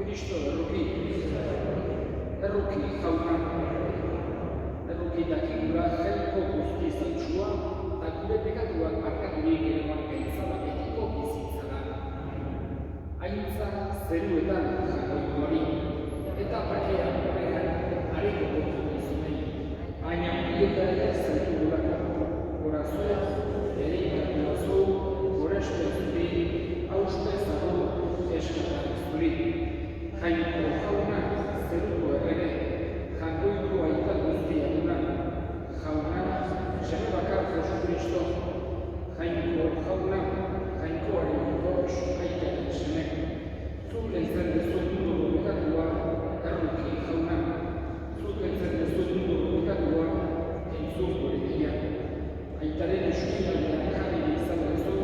Kristo erruki jauna, erruki dakigula jainko guzti zautsua, eta gure pekatuak markaturik ereman gaitzala betiko bizitzara. Aintza zeruetan jakoikoari, eta bakea horrean hariko dutu izunei. Baina bieta ere zaitugulako, gorazua, ere ikatu gorestu zuri, hauste zago eskatari zuri. Jainko jauna, zeruko errege, jangoiko aita guztia duna. Jauna, seme bakar Jesu Kristo. Jainko jauna, jainkoaren goz aitaren seme. Zuk entzen dezu mundu bekatua, erruki jauna. Zuk entzen dezu mundu bekatua, entzun gure dira. Aitaren eskuinan jarri izan dezu,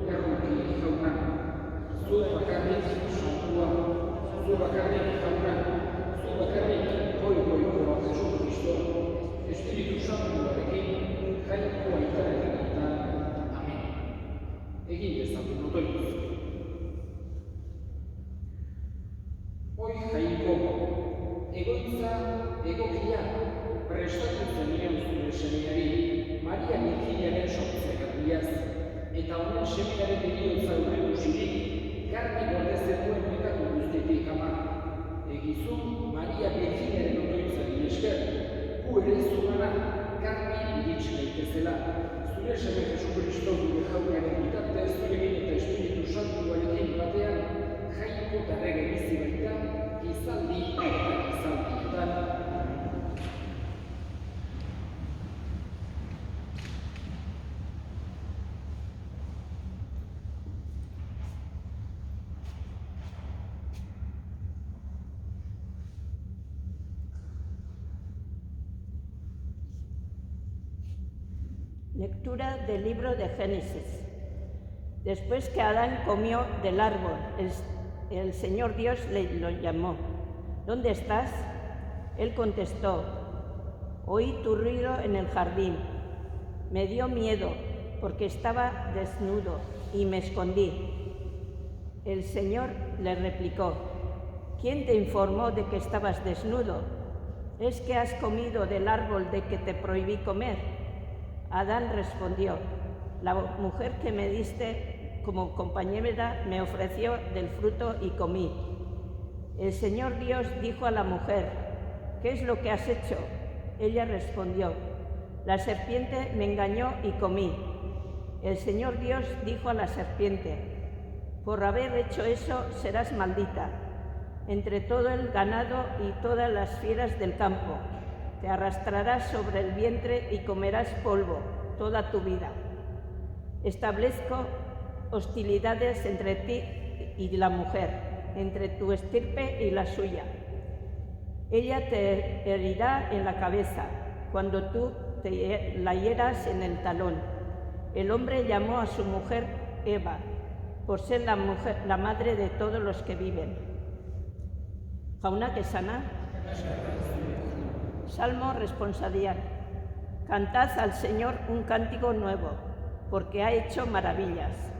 erruki jauna. Zuk bakarrik santua, zuk bakarrik jauna, zuk bakarrik goikoa Jesu Kristo, Espiritu Santuarekin, jainko aitaren eta amen. Egin dezagun otoituz. Hoi jainko, egoitza egokia prestatu zenion zure semeari, Maria Virginiaren sortzegarriaz, eta honen semearen heriotza aurreikusirik, garbi gorde zenuen pekatu guztitik ama. Egizu Maria Virginiaren otoitzari esker, gu ere zugana garbi iritsi daitezela. Zure seme Jesu Kristo gure jaunaren bitartez zurekin eta Espiritu Santuarekin batean, jainko eta errege bizi baita, gizaldi eta gizaldietan. Lectura del libro de Génesis. Después que Adán comió del árbol, el Señor Dios lo llamó. ¿Dónde estás? Él contestó, oí tu ruido en el jardín. Me dio miedo porque estaba desnudo y me escondí. El Señor le replicó, ¿quién te informó de que estabas desnudo? ¿Es que has comido del árbol de que te prohibí comer? Adán respondió, la mujer que me diste como compañera me ofreció del fruto y comí. El Señor Dios dijo a la mujer, ¿qué es lo que has hecho? Ella respondió, la serpiente me engañó y comí. El Señor Dios dijo a la serpiente, por haber hecho eso serás maldita entre todo el ganado y todas las fieras del campo. Te arrastrarás sobre el vientre y comerás polvo toda tu vida. Establezco hostilidades entre ti y la mujer, entre tu estirpe y la suya. Ella te herirá en la cabeza, cuando tú la hieras en el talón. El hombre llamó a su mujer Eva, por ser la madre de todos los que viven. Jauna kesana. Salmo responsorial. Cantad al Señor un cántico nuevo, porque ha hecho maravillas.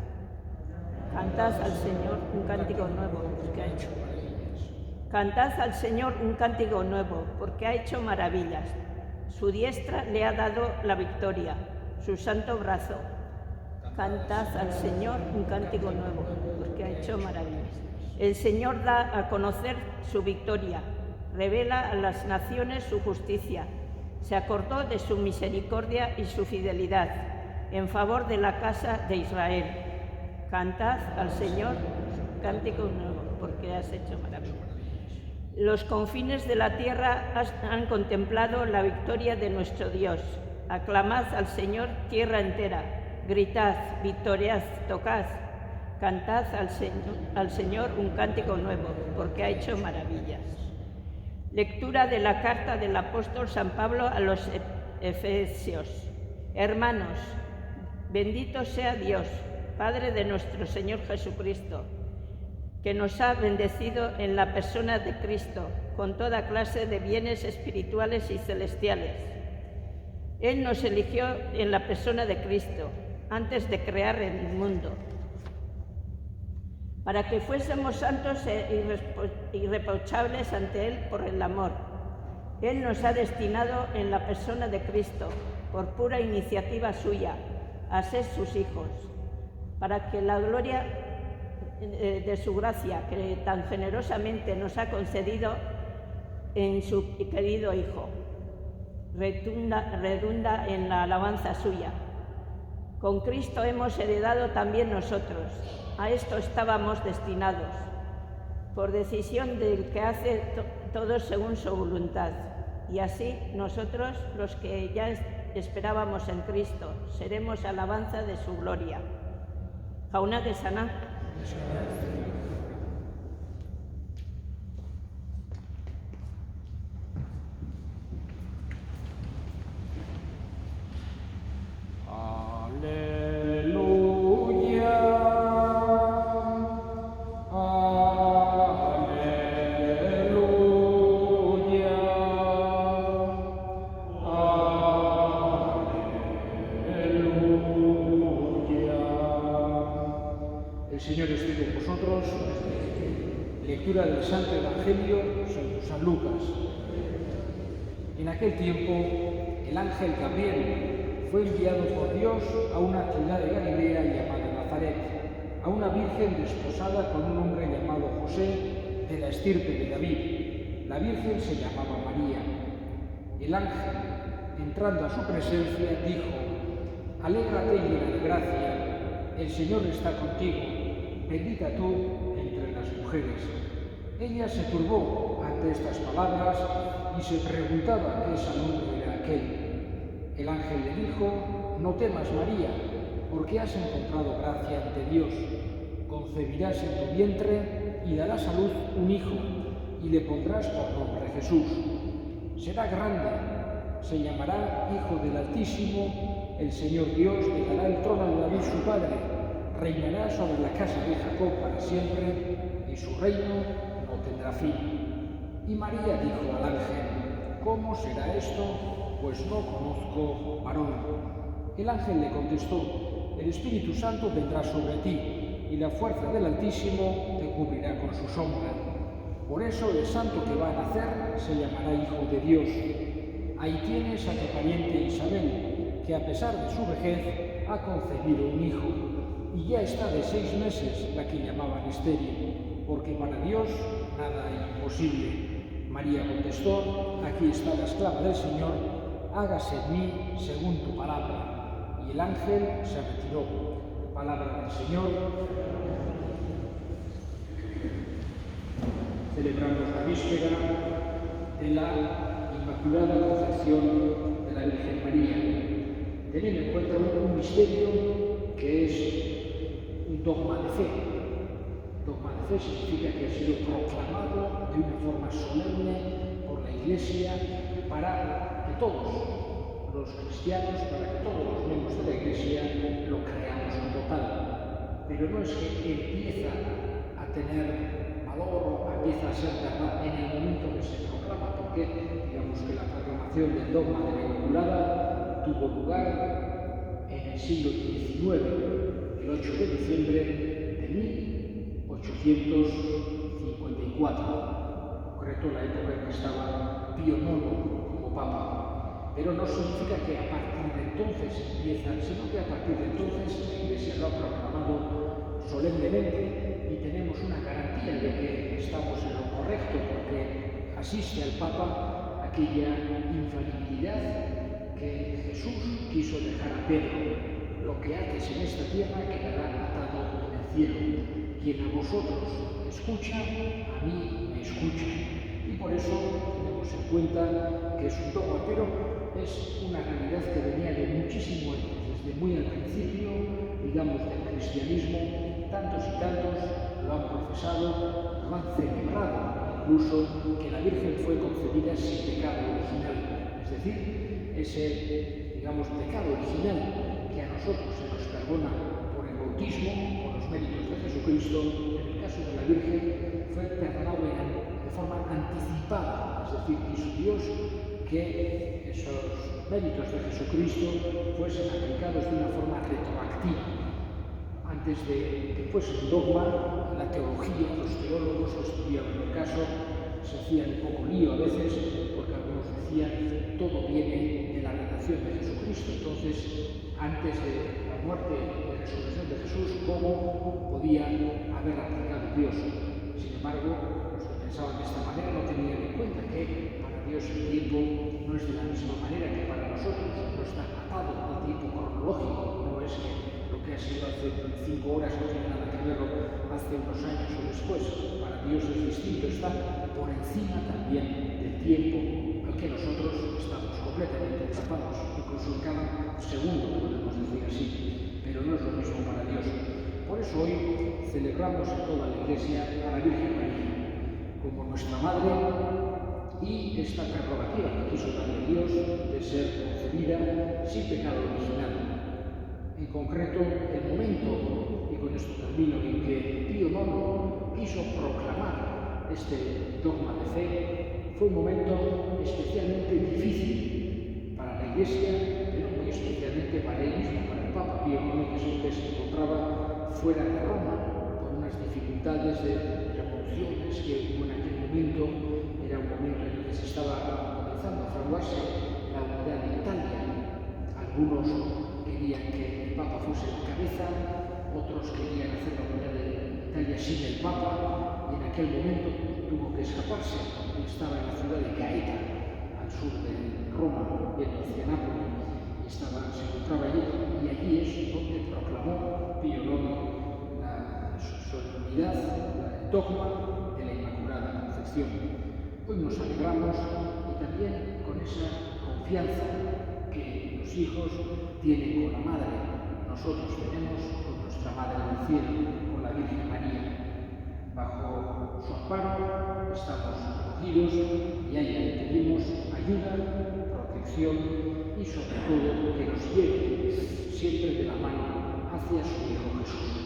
Cantad al Señor un cántico nuevo, porque ha hecho maravillas. Cantad al Señor un cántico nuevo, porque ha hecho maravillas. Su diestra le ha dado la victoria, su santo brazo. Cantad al Señor un cántico nuevo, porque ha hecho maravillas. El Señor da a conocer su victoria. Revela a las naciones su justicia. Se acordó de su misericordia y su fidelidad en favor de la casa de Israel. Cantad al Señor cántico nuevo, porque has hecho maravillas. Los confines de la tierra han contemplado la victoria de nuestro Dios. Aclamad al Señor tierra entera. Gritad, victoriad, tocad. Cantad al Señor un cántico nuevo, porque ha hecho maravillas. Lectura de la carta del apóstol San Pablo a los Efesios. Hermanos, bendito sea Dios, Padre de nuestro Señor Jesucristo, que nos ha bendecido en la persona de Cristo con toda clase de bienes espirituales y celestiales. Él nos eligió en la persona de Cristo antes de crear el mundo, para que fuésemos santos e irreprochables ante Él por el amor. Él nos ha destinado en la persona de Cristo, por pura iniciativa suya, a ser sus hijos, para que la gloria de su gracia, que tan generosamente nos ha concedido en su querido Hijo, redunda en la alabanza suya. Con Cristo hemos heredado también nosotros. A esto estábamos destinados, por decisión del que hace todo según su voluntad. Y así nosotros, los que ya esperábamos en Cristo, seremos alabanza de su gloria. Jaunak esana. El Señor esté con vosotros. Lectura del Santo Evangelio según San Lucas. En aquel tiempo, el ángel Gabriel fue enviado por Dios a una ciudad de Galilea llamada Nazaret, a una virgen desposada con un hombre llamado José, de la estirpe de David. La virgen se llamaba María. El ángel, entrando a su presencia, dijo: Alégrate llena de gracia, el Señor está contigo, bendita tú entre las mujeres. Ella se turbó ante estas palabras y se preguntaba qué saludo era aquel. El ángel le dijo: No temas, María, porque has encontrado gracia ante Dios. Concebirás en tu vientre y darás a luz un hijo, y le pondrás por nombre Jesús. Será grande, se llamará Hijo del Altísimo, el Señor Dios le dará el trono de David su padre, reinará sobre la casa de Jacob para siempre, y su reino no tendrá fin. Y María dijo al ángel: ¿Cómo será esto? Pues no conozco varón. El ángel le contestó: El Espíritu Santo vendrá sobre ti, y la fuerza del Altísimo te cubrirá con su sombra. Por eso el santo que va a nacer se llamará Hijo de Dios. Ahí tienes a tu pariente Isabel, que a pesar de su vejez ha concebido un hijo, y ya está de 6 meses la que llamaban estéril, porque para Dios nada es imposible. María contestó: Aquí está la esclava del Señor, hágase en mí según tu palabra. Y el ángel se retiró. Palabra del Señor. Celebramos la víspera de la Inmaculada Concepción de la Virgen María. Teniendo en cuenta un misterio que es un dogma de fe. Dogma de fe significa que ha sido proclamado de una forma solemne por la Iglesia para que todos los cristianos, para que todos los miembros de la Iglesia lo creamos como tal. Pero no es que empieza a tener valor o empieza a ser verdad en el momento que se proclama, porque digamos que la proclamación del dogma de la Inmaculada tuvo lugar en el siglo XIX, el 8 de diciembre de 1854, en concreto la época en que estaba Pío IX como Papa. Pero no significa que a partir de entonces empieza, sino que a partir de entonces la Iglesia lo ha proclamado solemnemente y tenemos una garantía de que estamos en lo correcto, porque asiste al Papa aquella infalibilidad que Jesús quiso dejar a Pedro. Lo que haces en esta tierra quedará atado en el cielo. Quien a vosotros escucha, a mí me escucha. Y por eso tenemos en cuenta que es un dogma, pero es una realidad que venía de muchísimo antes, desde muy al principio, digamos, del cristianismo. Tantos y tantos lo han profesado, lo han celebrado, incluso que la Virgen fue concebida sin pecado original. Es decir, ese, digamos, pecado original que a nosotros se nos perdona por el bautismo, por los méritos de Jesucristo, en el caso de la Virgen fue perdonado de forma anticipada. Es decir, quiso Dios que esos méritos de Jesucristo fuesen aplicados de una forma retroactiva. antes de que fuese un dogma, la teología, los teólogos que estudiaban el caso se hacían un poco lío a veces, porque algunos decían todo viene de la redención de Jesucristo. Entonces, antes de la muerte y resurrección de Jesús, ¿cómo podía haber aplicado Dios? Sin embargo, los que pensaban de esta manera no tenían en cuenta que para Dios el tiempo no es de la misma manera que para nosotros, no está atado al tiempo cronológico, no es que lo que ha sido hace 5 horas no tiene nada que verlo hace unos años o después. Para Dios es distinto, está por encima también del tiempo al que nosotros estamos completamente atrapados, incluso en cada segundo, podemos decir así, pero no es lo mismo para Dios. Por eso hoy celebramos en toda la Iglesia a la Virgen María como nuestra Madre y esta prerrogativa que quiso darle Dios de ser concebida sin pecado original. En concreto, el momento, y con esto termino, en que Pío IX quiso proclamar este dogma de fe, fue un momento especialmente difícil para la Iglesia, pero muy especialmente para él mismo, para el Papa Pío IX, que se encontraba fuera de Roma por unas dificultades de revoluciones que hubo en aquel momento. Era un momento en el que se estaba comenzando a fraguarse la unidad de Italia. Algunos querían que el Papa fuese la cabeza, otros querían hacer la unidad de Italia sin el Papa, y en aquel momento tuvo que escaparse y estaba en la ciudad de Gaeta, al sur de Roma, yendo hacia Nápoles, y se encontraba allí, y allí es donde proclamó Pío IX la solemnidad, el dogma de la Inmaculada Concepción. Hoy nos alegramos y también con esa confianza que los hijos tienen con la Madre, nosotros tenemos con nuestra Madre del Cielo, con la Virgen María. Bajo su amparo estamos acogidos y a ella le pedimos ayuda, protección y sobre todo que nos lleve siempre de la mano hacia su Hijo Jesús.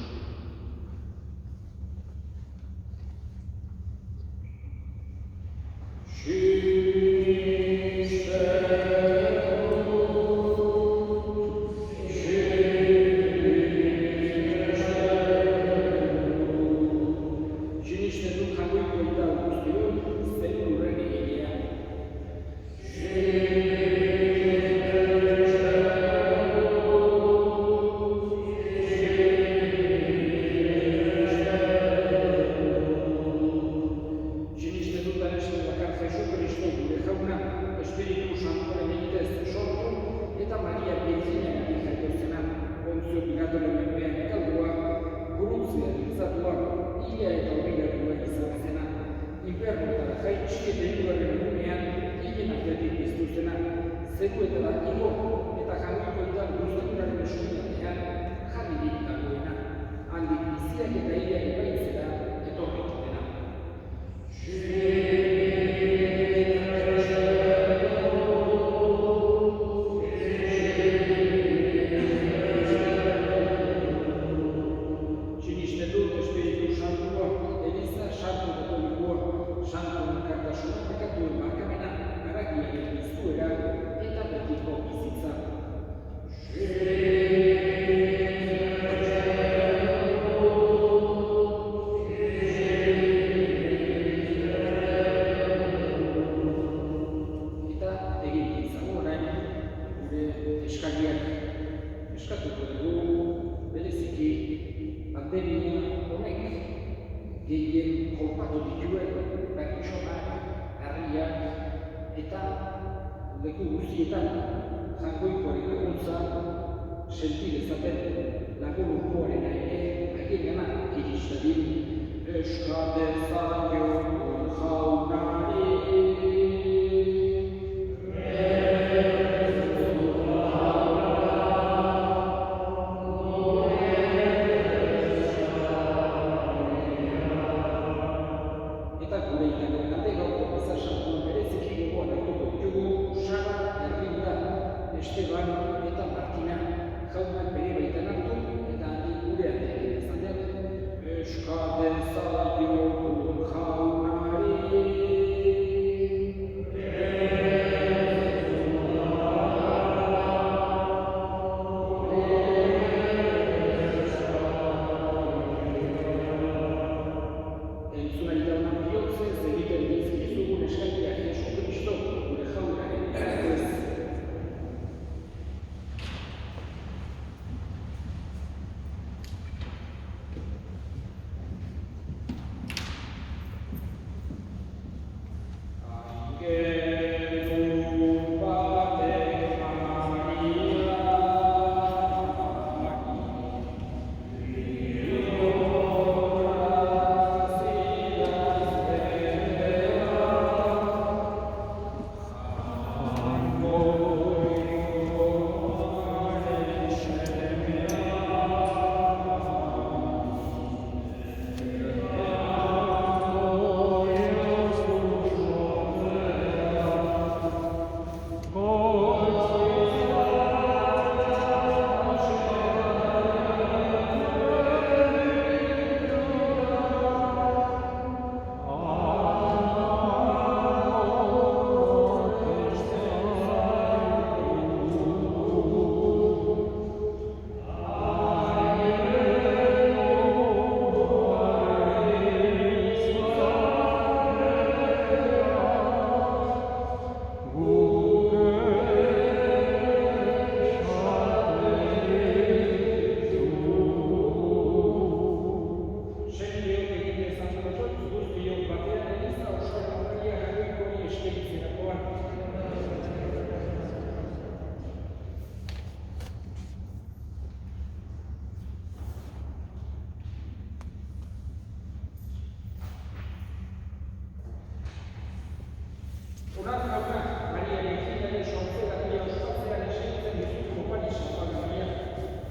Onar jauna, Maria Virginiaren sortzeratia ospatzean eskaintzen dizuko Parisa Maria,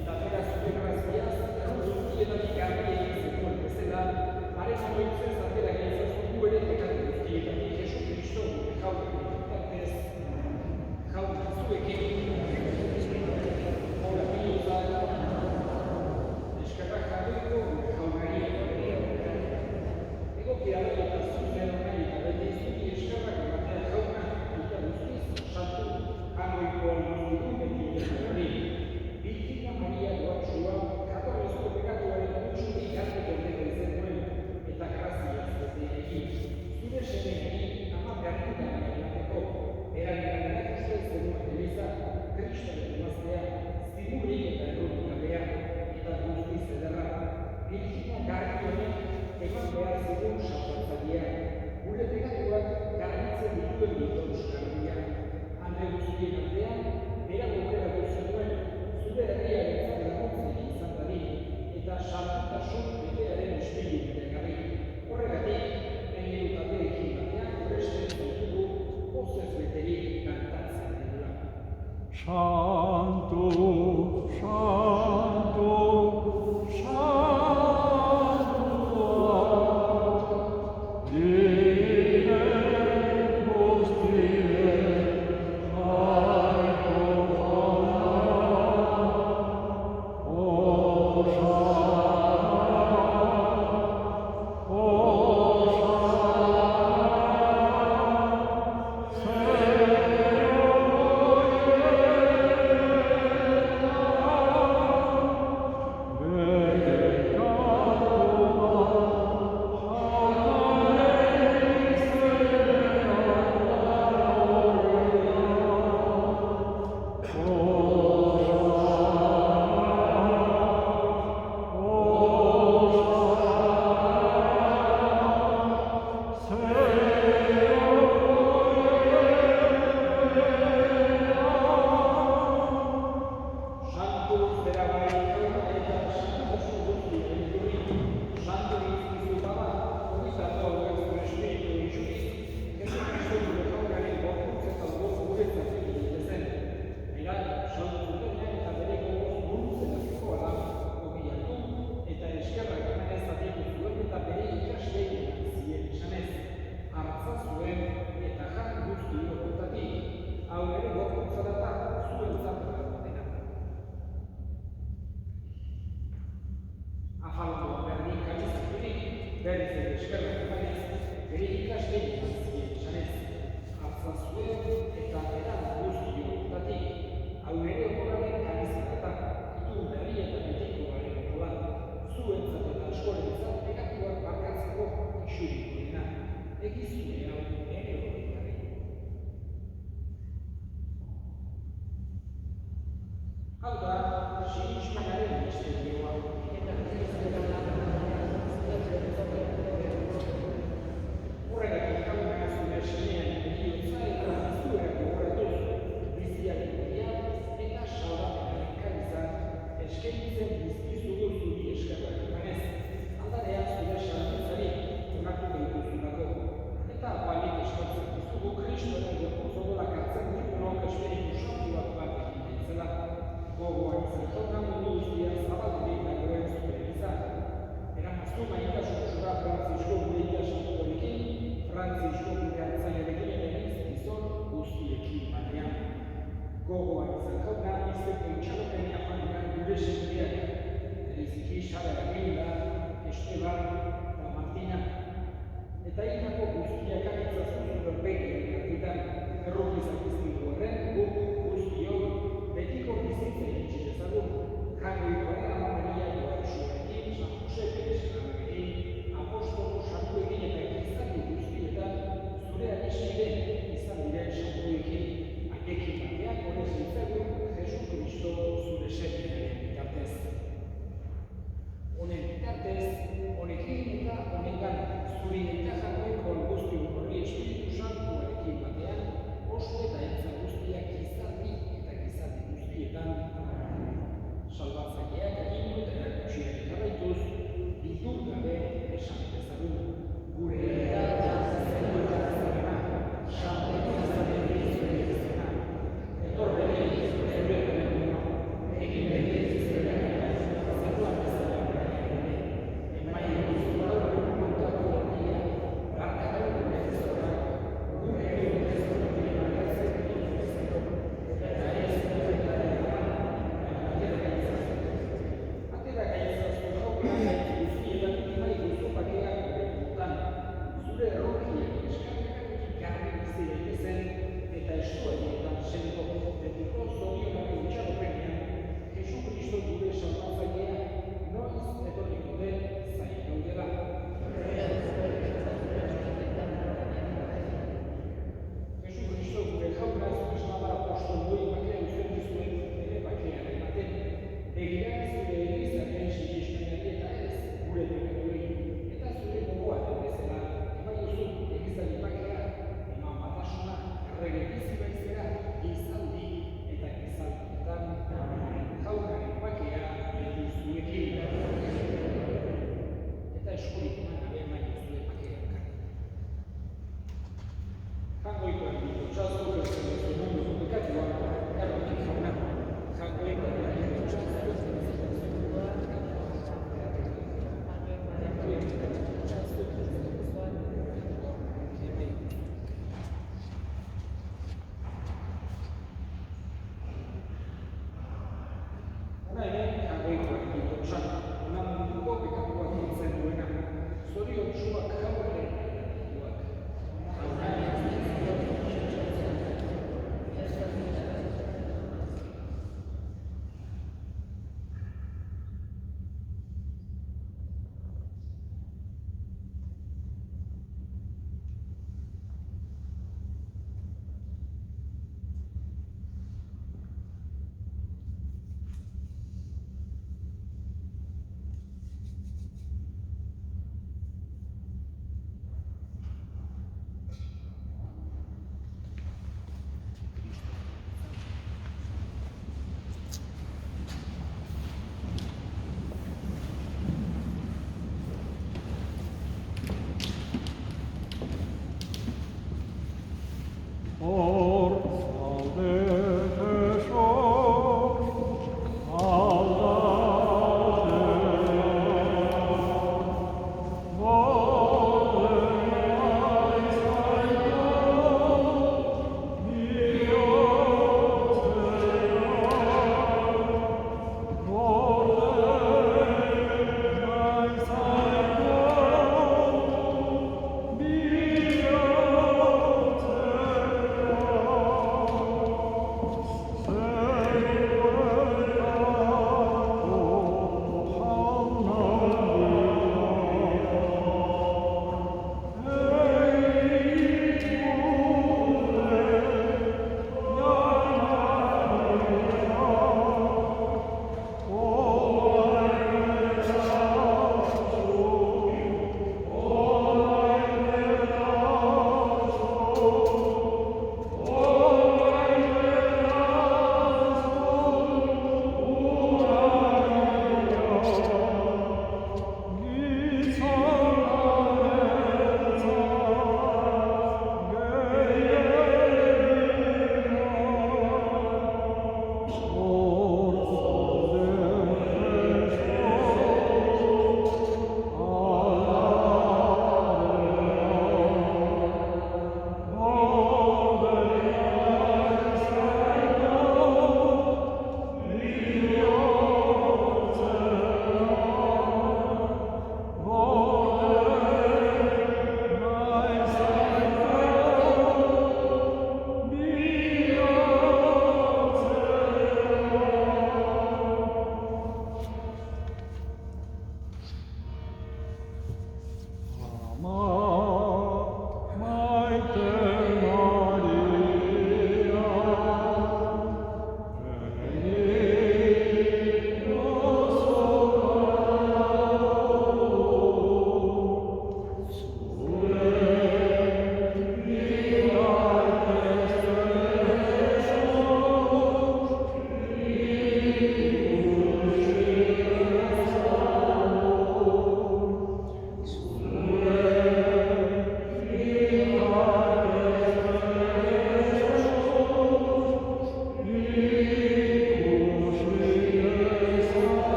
eta beraz zure grazia, erruz guztietatik garbi egin zetuen bezala, haren odoitzez atera gaitzazun gu ere pekatu guztietatik Jesu Kristo gure jauna bitartez, jauna zuekin, hola pilota, eskerrak jarriko gure jaunari, egokia da eta zuzen nahi eta beti zuri eskerrak ematea jauna eta guztiz santu hangoiko almozidu beti hori. Virginia Maria doatsua katorrezko pekatuaren gutxutik harteko egiten zenuen eta grazia zute egin. Zure semeari ama behartutan emateko, eragiran erakusten zenuen eliza, Kristoren emaztea, zimurik eta errotik gabea eta guztiz ederra. Virginia garri honek eman behar zigun salbatzailea, gure pekatuak garbitzen dituen ditons garbia. Hande guztien artean, bera goberatu zenuen, zure herriarentzat laguntzen izan dadin, eta sartutasun betearen espiritu betegarri. Horregatik, egin taldeekin batean, presten ditugu, pozez beterik kantatzen dugula. Santo, Santo, Santo. Horregatik jauna zure semean bihotza eta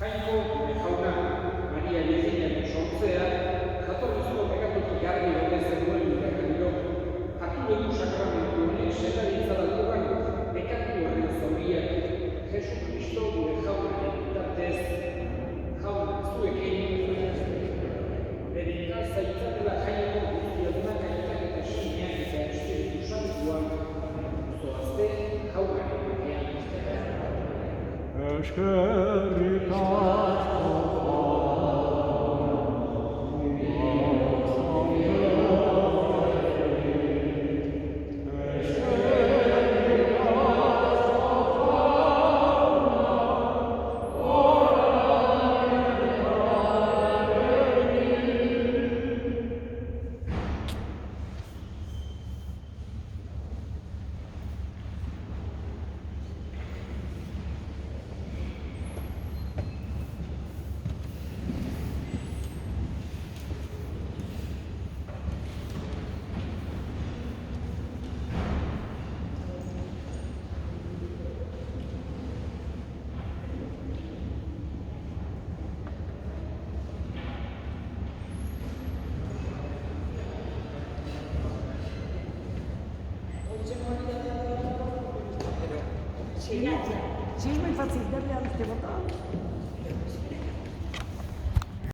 Jainko gure jauna, Maria Virginiaren sortzea, jatorrizko pekatutik garbi ote zegoen irakarriro, hartu dugu sakramentu honek zela ditzadatuan, pekatu horren zauriak, Jesu Kristo gure jaunaren bitartez, jauna zuekin, bedika zaitzatela jainko guztiadunak aitak eta simiak eta Espiritu Santuan, zoazte jaunaren bakean. Eskerrik asko. Sí, es muy fácil darle a los que votaban.